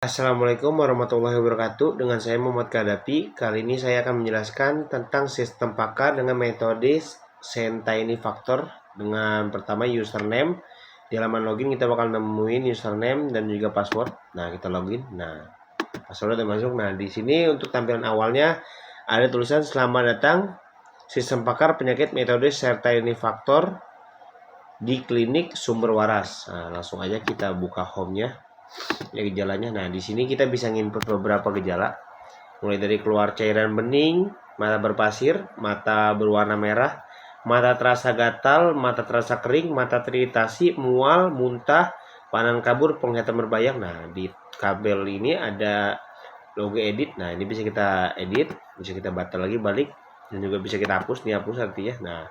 Assalamualaikum warahmatullahi wabarakatuh. Dengan saya Muhammad Kadapi. Kali ini saya akan menjelaskan tentang sistem pakar dengan metode Sentaini Factor. Dengan pertama username. Di halaman login kita bakal nemuin username dan juga password. Nah, kita login. Nah, password udah masuk. Nah, di sini untuk tampilan awalnya ada tulisan selamat datang sistem pakar penyakit metode Sentaini Factor di klinik sumber waras. Nah, langsung aja kita buka home-nya. Ya, gejalanya. Nah, di sini kita bisa nginput beberapa gejala. Mulai dari keluar cairan bening, mata berpasir, mata berwarna merah, mata terasa gatal, mata terasa kering, mata teriritasi, mual, muntah, pandangan kabur, penglihatan berbayang. Nah, di kabel ini ada logo edit. Nah, ini bisa kita edit, bisa kita batal lagi balik, dan juga bisa kita hapus. Ini hapus artinya. Nah,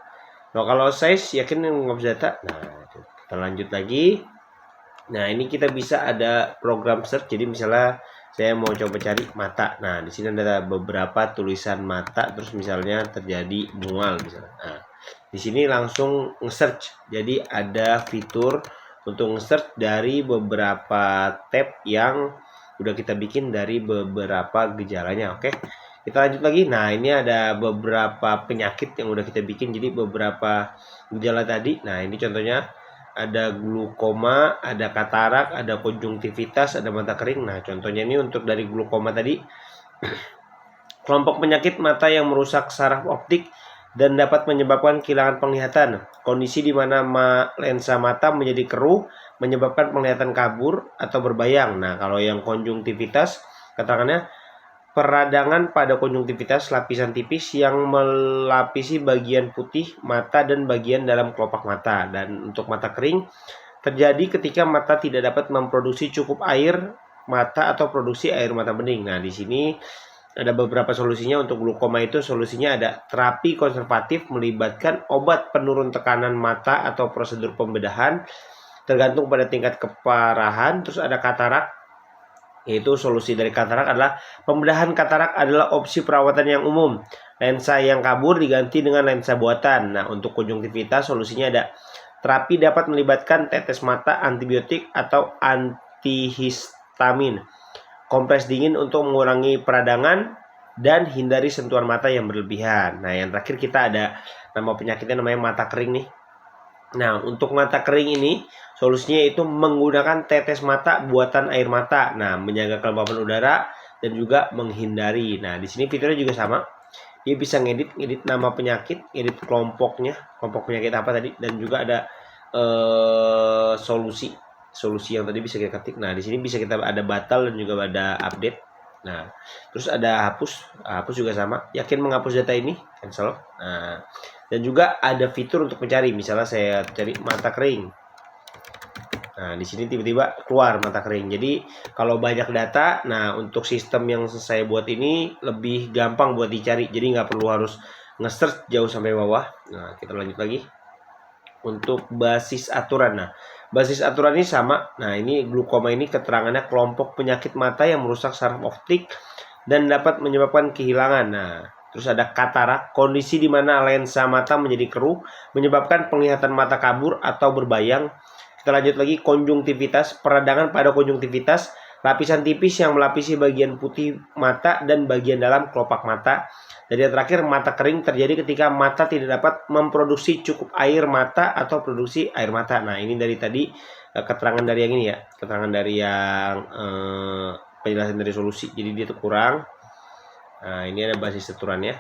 kalau size yakin menghapus data. Nah, kita lanjut lagi. Nah, ini kita bisa ada program search. Jadi misalnya saya mau coba cari mata. Nah, di sini ada beberapa tulisan mata. Terus misalnya terjadi mual misalnya. Nah, di sini langsung nge-search. Jadi ada fitur untuk nge-search dari beberapa tab yang udah kita bikin dari beberapa gejalanya. Oke. Kita lanjut lagi. Nah, ini ada beberapa penyakit yang udah kita bikin. Jadi beberapa gejala tadi. Nah, ini contohnya ada glukoma, ada katarak, ada konjungtivitas, ada mata kering. Nah, contohnya ini untuk dari glukoma tadi, kelompok penyakit mata yang merusak saraf optik dan dapat menyebabkan kehilangan penglihatan. Kondisi di mana lensa mata menjadi keruh, menyebabkan penglihatan kabur atau berbayang. Nah, kalau yang konjungtivitas, keterangannya peradangan pada konjungtivitas lapisan tipis yang melapisi bagian putih mata dan bagian dalam kelopak mata. Dan untuk mata kering terjadi ketika mata tidak dapat memproduksi cukup air mata atau produksi air mata bening. Nah, di sini ada beberapa solusinya. Untuk glukoma itu solusinya ada terapi konservatif melibatkan obat penurun tekanan mata atau prosedur pembedahan tergantung pada tingkat keparahan. Terus ada katarak, yaitu solusi dari katarak adalah pembedahan. Katarak adalah opsi perawatan yang umum. Lensa yang kabur diganti dengan lensa buatan. Nah, untuk konjungtivitas solusinya ada terapi dapat melibatkan tetes mata, antibiotik atau antihistamin, kompres dingin untuk mengurangi peradangan, dan hindari sentuhan mata yang berlebihan. Nah, yang terakhir kita ada nama penyakitnya namanya mata kering nih. Nah, untuk mata kering ini solusinya itu menggunakan tetes mata buatan air mata. Nah, menjaga kelembapan udara dan juga menghindari. Nah, di sini fiturnya juga sama. Dia bisa ngedit nama penyakit, edit kelompoknya, kelompok penyakit apa tadi, dan juga ada solusi yang tadi bisa kita ketik. Nah, di sini bisa kita ada batal dan juga ada update. Nah, terus ada hapus juga sama. Yakin menghapus data ini? Cancel. Nah, dan juga ada fitur untuk mencari. Misalnya saya cari mata kering. Nah, di sini tiba-tiba keluar mata kering. Jadi, kalau banyak data, nah untuk sistem yang saya buat ini lebih gampang buat dicari. Jadi nggak perlu harus nge-search jauh sampai bawah. Nah, kita lanjut lagi. Untuk basis aturan. Nah, basis aturan ini sama. Nah, ini glukoma ini keterangannya kelompok penyakit mata yang merusak saraf optik dan dapat menyebabkan kehilangan. Nah, terus ada katarak, kondisi di mana lensa mata menjadi keruh, menyebabkan penglihatan mata kabur atau berbayang. Kita lanjut lagi, konjungtivitas, peradangan pada konjungtivitas, lapisan tipis yang melapisi bagian putih mata dan bagian dalam kelopak mata. Dan yang terakhir, mata kering terjadi ketika mata tidak dapat memproduksi cukup air mata atau produksi air mata. Nah, ini dari tadi keterangan dari yang ini ya, keterangan dari yang penjelasan dari solusi. Jadi dia tuh kurang. Nah, ini ada basis aturannya.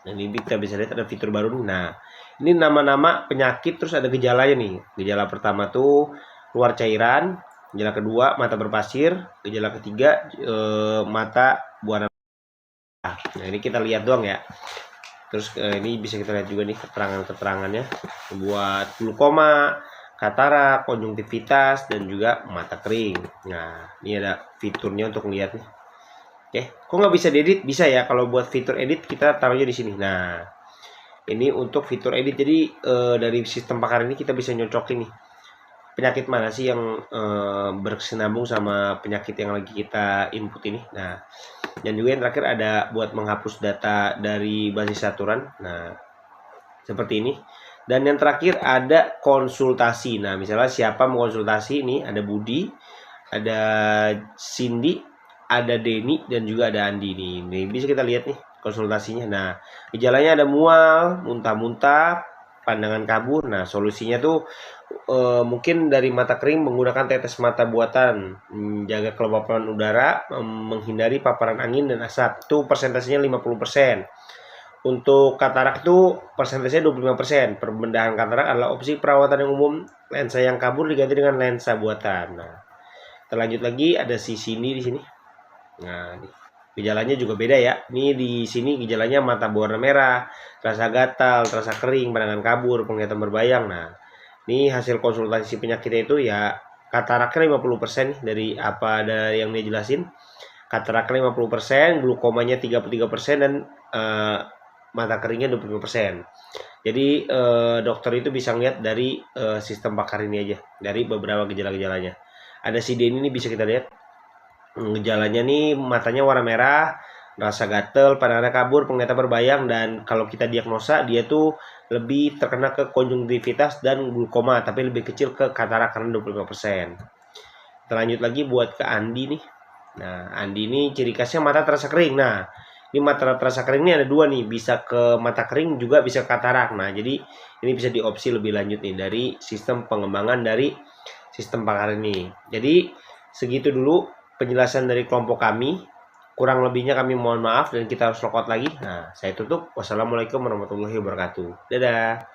Dan ini kita bisa lihat ada fitur baru nih. Nah, ini nama-nama penyakit terus ada gejalanya nih. Gejala pertama tuh keluar cairan, gejala kedua mata berpasir, gejala ketiga mata buana. Nah, ini kita lihat doang ya. Terus ini bisa kita lihat juga nih keterangan-keterangannya buat glukoma, katarak, konjungtivitas, dan juga mata kering. Nah, ini ada fiturnya untuk melihat nih. Oke, kok nggak bisa diedit? Bisa ya, kalau buat fitur edit kita taruhnya di sini. Nah, ini untuk fitur edit. Jadi dari sistem pakar ini kita bisa nyocokin nih penyakit mana sih yang berkesinambung sama penyakit yang lagi kita input ini. Nah, dan juga yang terakhir ada buat menghapus data dari basis aturan. Nah, seperti ini. Dan yang terakhir ada konsultasi. Nah, misalnya siapa mau konsultasi ini, ada Budi. ada Cindy, ada Denny, dan juga ada Andi nih. Nih bisa kita lihat nih konsultasinya. Nah, gejalanya ada mual, muntah-muntah, pandangan kabur. Nah, solusinya tuh mungkin dari mata kering menggunakan tetes mata buatan, menjaga kelembapan udara, menghindari paparan angin dan asap. Itu persentasenya 50%. Untuk katarak itu persentasenya 25%. Pembedahan katarak adalah opsi perawatan yang umum, lensa yang kabur diganti dengan lensa buatan. Nah, kita lanjut lagi, ada si Cindy di sini. Nah, gejalanya juga beda ya. Ini di sini gejalanya mata berwarna merah, rasa gatal, rasa kering, pandangan kabur, penglihatan berbayang. Nah, ini hasil konsultasi penyakitnya itu ya kataraknya 50% nih dari apa ada yang dia jelasin. Kataraknya 50%, glukomanya 33% dan mata keringnya 25%. Jadi dokter itu bisa ngeliat dari sistem pakar ini aja, dari beberapa gejala-gejalanya. Ada si Denny ini bisa kita lihat. Gejalanya nih matanya warna merah, rasa gatel, pandangan kabur, penglihatan berbayang, dan kalau kita diagnosa dia tuh lebih terkena ke konjungtivitas dan glukoma, tapi lebih kecil ke katarak karena 25%. Kita lanjut lagi buat ke Andi nih. Nah, Andi ini ciri khasnya mata terasa kering. Nah, ini mata terasa kering ini ada dua nih, bisa ke mata kering juga bisa ke katarak. Nah, jadi ini bisa diopsi lebih lanjut nih dari sistem pengembangan dari sistem pakar ini. Jadi segitu dulu penjelasan dari kelompok kami. Kurang lebihnya kami mohon maaf dan kita harus lockout lagi. Nah, saya tutup. Wassalamualaikum warahmatullahi wabarakatuh. Dadah.